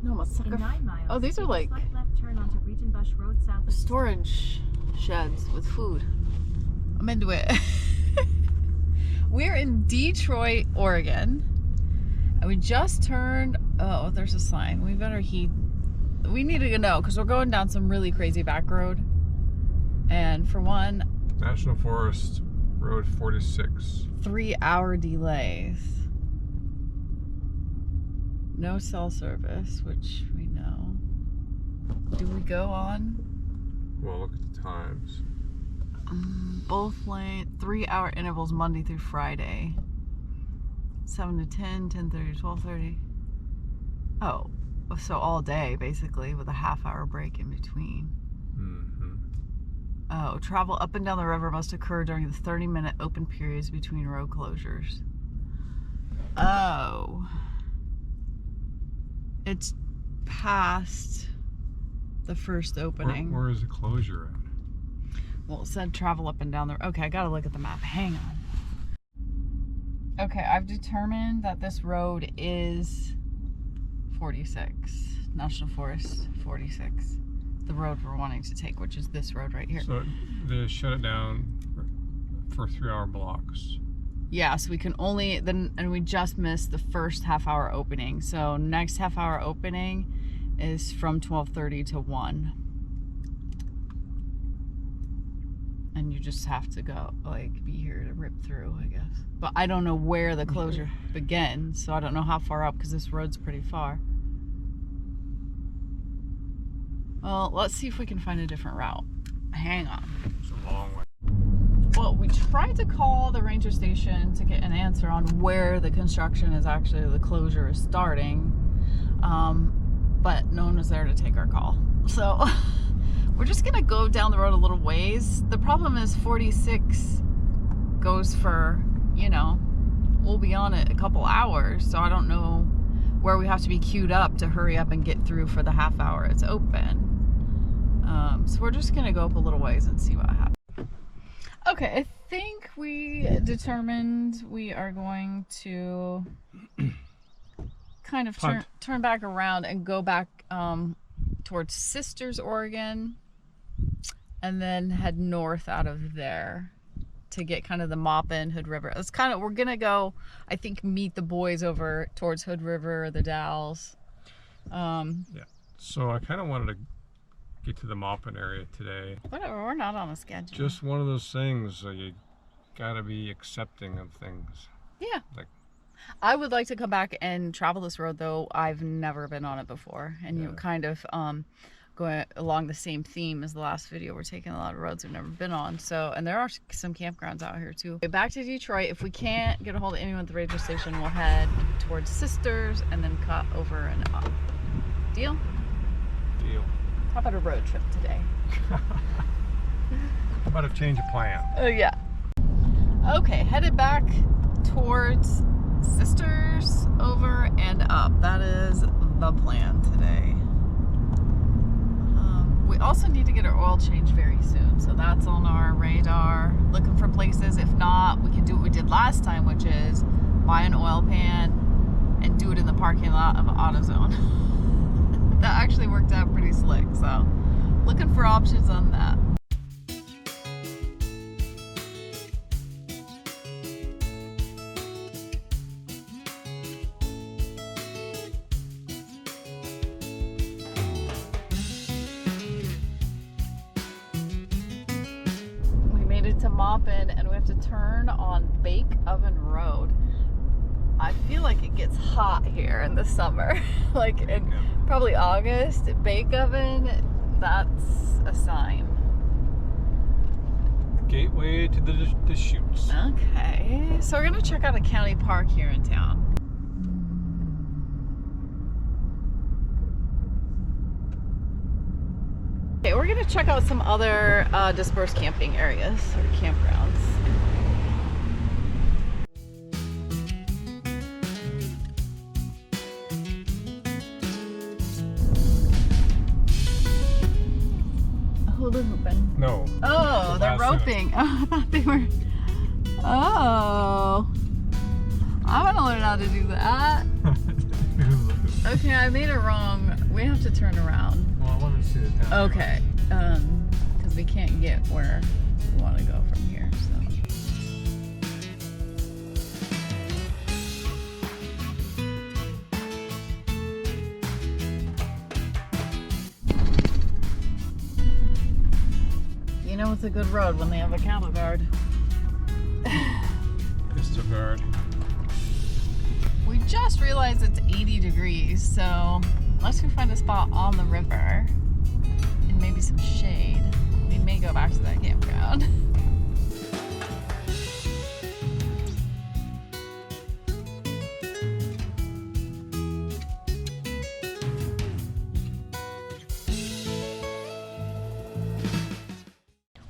No, I'm a sucker. In 9 miles, Oh, these are like slight left turn onto Regenbush Road south of storage sheds with food. I'm into it. We're in Detroit, Oregon. And we just turned, oh, there's a sign. We better heed. We need to know because we're going down some really crazy back road. And for one, National Forest Road 46. 3-hour delays. No cell service, which we know. Do we go on? Well, look at the times. Both lane, 3-hour intervals Monday through Friday. 7 to 10, 10:30 to 12:30. Oh, so all day basically with a half-hour break in between. Oh, travel up and down the river must occur during the 30-minute open periods between road closures. Oh. It's past the first opening. Where is the closure at? Well, it said travel up and down the... Okay, I gotta look at the map. Hang on. Okay, I've determined that this road is 46. National Forest 46. The road we're wanting to take, which is this road right here. So they shut it down for 3-hour blocks. Yeah, so we can only... and we just missed the first half-hour opening. So next half-hour opening is from 12:30 to 1. And you just have to go, like, be here to rip through, I guess. But I don't know where the closure begins, so I don't know how far up, because this road's pretty far. Well, let's see if we can find a different route. Hang on. It's a long way. Well, we tried to call the ranger station to get an answer on where the construction is actually, the closure is starting. But no one was there to take our call. So... we're just gonna go down the road a little ways. The problem is 46 goes for, you know, we'll be on it a couple hours, so I don't know where we have to be queued up to hurry up and get through for the half hour it's open. So we're just gonna go up a little ways and see what happens. Okay, I think we determined we are going to kind of turn back around and go back towards Sisters, Oregon, and then head north out of there to get kind of the Maupin, Hood River. That's kind of, we're gonna go, I think, meet the boys over towards Hood River or the Dalles. Yeah, so I kind of wanted to get to the Maupin area today. Whatever, we're not on a schedule. Just one of those things, you gotta be accepting of things. Yeah. Like, I would like to come back and travel this road, though I've never been on it before. And yeah. you kind of going along the same theme as the last video. We're taking a lot of roads we've never been on. So, and there are some campgrounds out here too. Okay, back to Detroit. If we can't get a hold of anyone at the ranger station, we'll head towards Sisters and then cut over and up. Deal? Deal. How about a road trip today? How about a change of plan? Oh yeah. Okay, headed back towards Sisters, over and up. That is the plan today. We also need to get our oil change very soon, so that's on our radar. Looking for places. If not, we can do what we did last time, which is buy an oil pan and do it in the parking lot of AutoZone. That actually worked out pretty slick, so looking for options on that. To Maupin, and we have to turn on Bake Oven Road. I feel like it gets hot here in the summer, like in probably August. Bake Oven, that's a sign. Gateway to the chutes. Okay, so we're gonna check out a county park here in town. Okay, we're gonna check out some other dispersed camping areas or campgrounds. Hula hooping. No. Oh, they're roping. Oh, I thought they were. Oh, I want to learn how to do that. Okay, I made it wrong. We have to turn around. Well, I wanted to see the town. Okay, because we can't get where we want to go from here, so. You know it's a good road when they have a cattle guard. Vista guard. We just realized it's 80 degrees, so unless we find a spot on the river and maybe some shade, we may go back to that campground.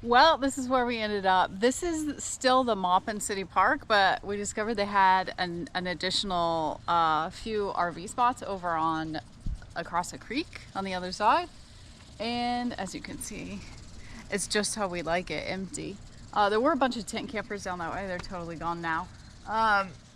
Well, this is where we ended up. This is still the Maupin City Park, but we discovered they had an additional few RV spots over on across a creek on the other side. And as you can see, it's just how we like it, empty. There were a bunch of tent campers down that way. They're totally gone now.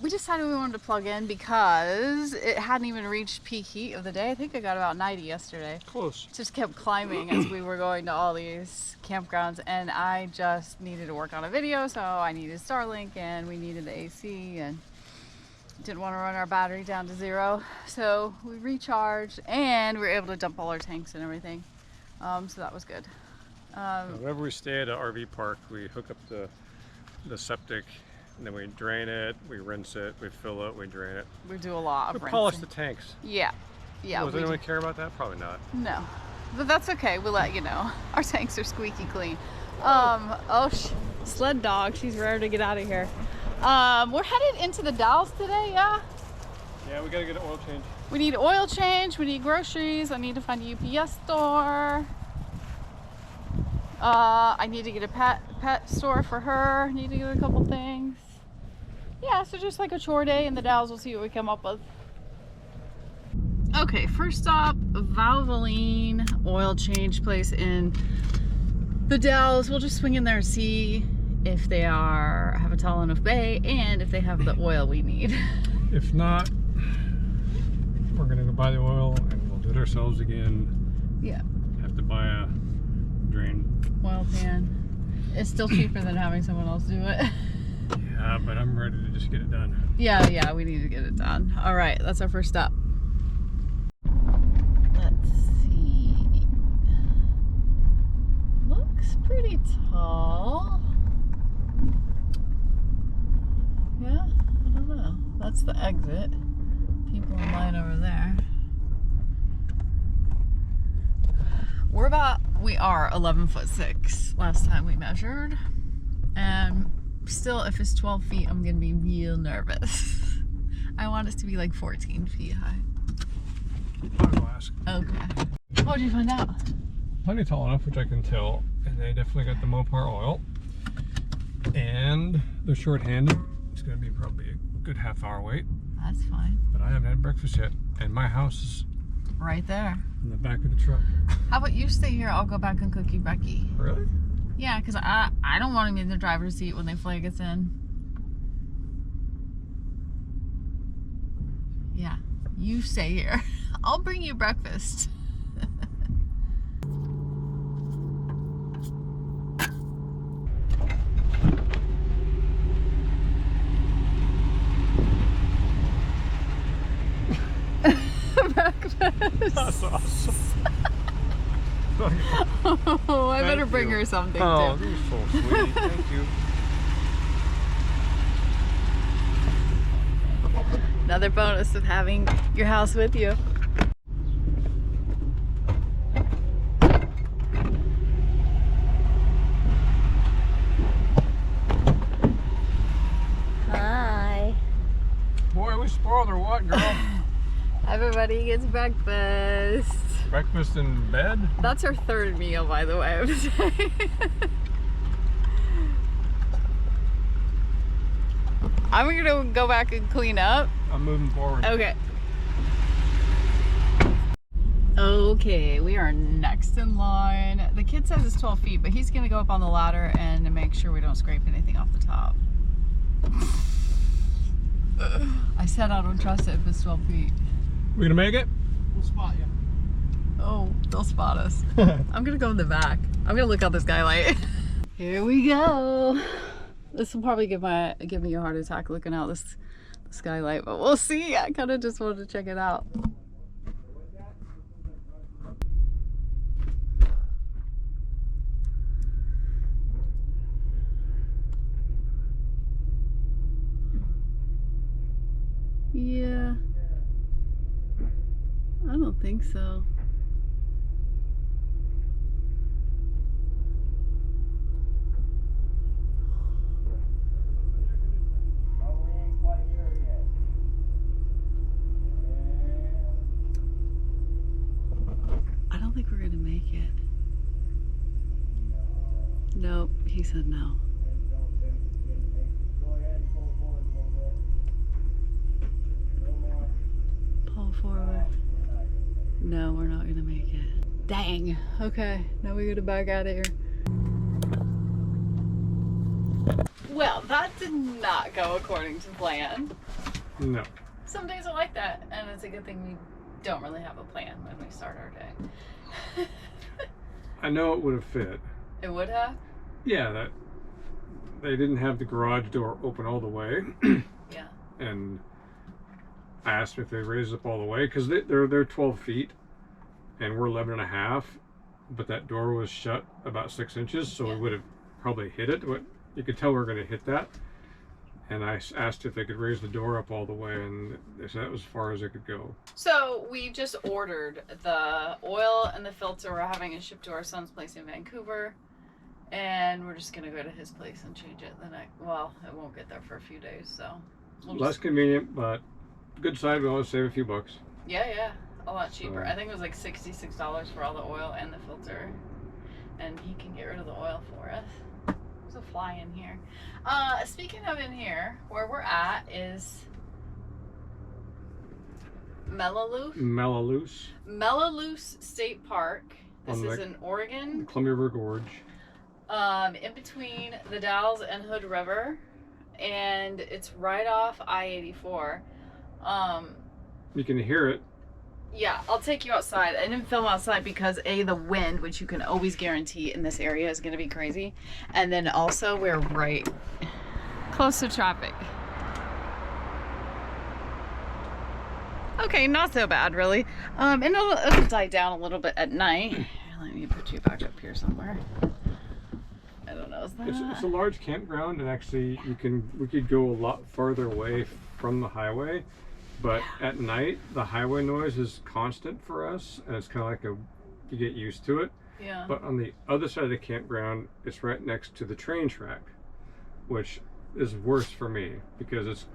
We decided we wanted to plug in because it hadn't even reached peak heat of the day. I think it got about 90 yesterday. Close. Just kept climbing as we were going to all these campgrounds, and I just needed to work on a video, so I needed Starlink and we needed the AC and didn't want to run our battery down to 0. So we recharged and we were able to dump all our tanks and everything. So that was good. Whenever we stay at an RV park, we hook up the septic, and then we drain it, we rinse it, we fill it, we drain it. We do a lot of We rinsing. polish the tanks. Yeah. Yeah. Does anyone care about that? Probably not. No. But that's okay. We'll let you know. Our tanks are squeaky clean. Sled dog. She's rare to get out of here. We're headed into the Dalles today, yeah? Yeah, we gotta get an oil change. We need oil change. We need groceries. I need to find a UPS store. I need to get a pet store for her. Need to get a couple things. Yeah, so just like a chore day in the Dalles. We'll see what we come up with. Okay, first stop, Valvoline oil change place in the Dalles. We'll just swing in there and see if they have a tall enough bay and if they have the oil we need. If not, we're gonna go buy the oil and we'll do it ourselves again. Yeah. Have to buy a drain. Oil pan. It's still cheaper than having someone else do it. Yeah, but I'm ready to just get it done. Yeah, we need to get it done. All right, that's our first stop. Let's see. Looks pretty tall. Yeah, I don't know. That's the exit. People in line over there. We are 11'6" last time we measured. And still, if it's 12 feet, I'm gonna be real nervous. I want us to be like 14 feet high. I'll go ask. Okay. What did you find out? Plenty tall enough, which I can tell. And they definitely got the Maupin oil. And they're short-handed. It's gonna be probably a good half-hour wait. That's fine. But I haven't had breakfast yet. And my house is Right there. in the back of the truck. How about you stay here? I'll go back and cook you Becky. Really? Yeah, because I don't want to be in the driver's seat when they flag us in. Yeah, you stay here. I'll bring you breakfast. Breakfast. That's awesome. Oh, I better bring her something Oh, too. you're so sweet. Thank you. Another bonus of having your house with you. Hi. Boy, we spoiled her what, girl? Everybody gets breakfast. Breakfast in bed? That's her third meal, by the way, I would say. I'm gonna go back and clean up. I'm moving forward. Okay. Okay, we are next in line. The kid says it's 12 feet, but he's gonna go up on the ladder and make sure we don't scrape anything off the top. I said I don't trust it if it's 12 feet. We gonna make it? We'll spot you. Oh, they'll spot us. I'm gonna go in the back. I'm gonna look out the skylight. Here we go. This will probably give me a heart attack looking out the skylight, but we'll see. I kind of just wanted to check it out. Yeah. I don't think so. I don't think we're gonna make it. Nope, he said no. Pull forward. No, we're not gonna make it. Dang. Okay, now we gotta back out of here. Well, that did not go according to plan. No. Some days are like that, and it's a good thing we don't really have a plan when we start our day. I know it would have fit. It would have? Yeah, that they didn't have the garage door open all the way. Yeah. And I asked them if they raised it up all the way because they're 12 feet and we're 11 and a half, but that door was shut about 6 inches, so we would have probably hit it. But you could tell we were going to hit that. And I asked if they could raise the door up all the way, and they said that was as far as it could go. So we just ordered the oil and the filter. We're having it shipped to our son's place in Vancouver, and we're just gonna go to his place and change it the next. Well, it won't get there for a few days, so we'll Less convenient, but good side. We always save a few bucks. Yeah, a lot cheaper. So, I think it was like $66 for all the oil and the filter, and he can get rid of the oil for us. There's a fly in here. Speaking of in here, where we're at is Melaleuce State Park. This is in Oregon. Columbia River Gorge. In between the Dalles and Hood River, and it's right off I-84. You can hear it. Yeah, I'll take you outside. I didn't film outside because the wind, which you can always guarantee in this area, is going to be crazy, and then also we're right close to traffic. Okay, not so bad really. And it'll die down a little bit at night. Let me put you back up here somewhere. I don't know. Is that... It's a large campground, and actually we could go a lot farther away from the highway, but at night the highway noise is constant for us, and it's kind of like you get used to it. Yeah. But on the other side of the campground, it's right next to the train track, which is worse for me because it's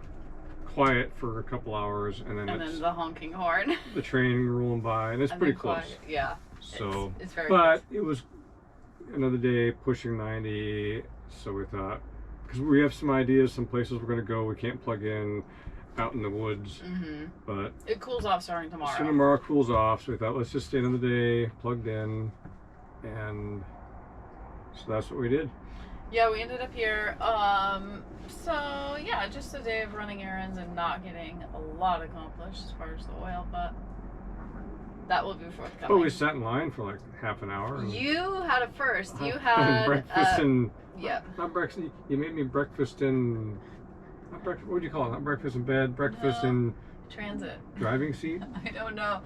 quiet for a couple hours, and then the honking horn. The train rolling by, and it's pretty close. Quiet. Yeah. So, it's very but close. it was another day pushing 90, so we thought, because we have some ideas, some places we're going to go, we can't plug in out in the woods, but it cools off starting tomorrow. So tomorrow cools off, so we thought let's just stay another day plugged in, and so that's what we did. Yeah, we ended up here. So yeah, just a day of running errands and not getting a lot accomplished as far as the oil, but that will be forthcoming. Oh, we sat in line for like half an hour. You had it first. You had breakfast and not breakfast. You made me breakfast in. What would you call it? Not breakfast in bed. Breakfast in transit. Driving seat. I don't know.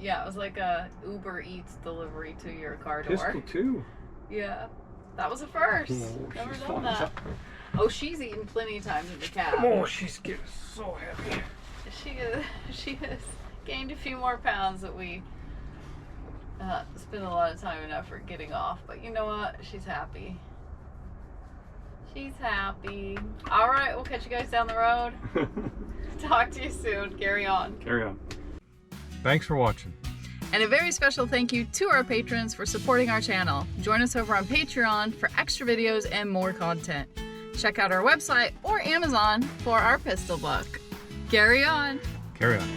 Yeah, it was like a Uber Eats delivery to your car door. Pistol too. Yeah, that was a first. Oh, Never she's done that. Oh, she's eaten plenty of times in the cab. Oh, she's getting so heavy. She has gained a few more pounds that we spend a lot of time and effort getting off. But you know what? She's happy. She's happy. All right, we'll catch you guys down the road. Talk to you soon. Carry on. Carry on. Thanks for watching. And a very special thank you to our patrons for supporting our channel. Join us over on Patreon for extra videos and more content. Check out our website or Amazon for our pistol book. Carry on. Carry on.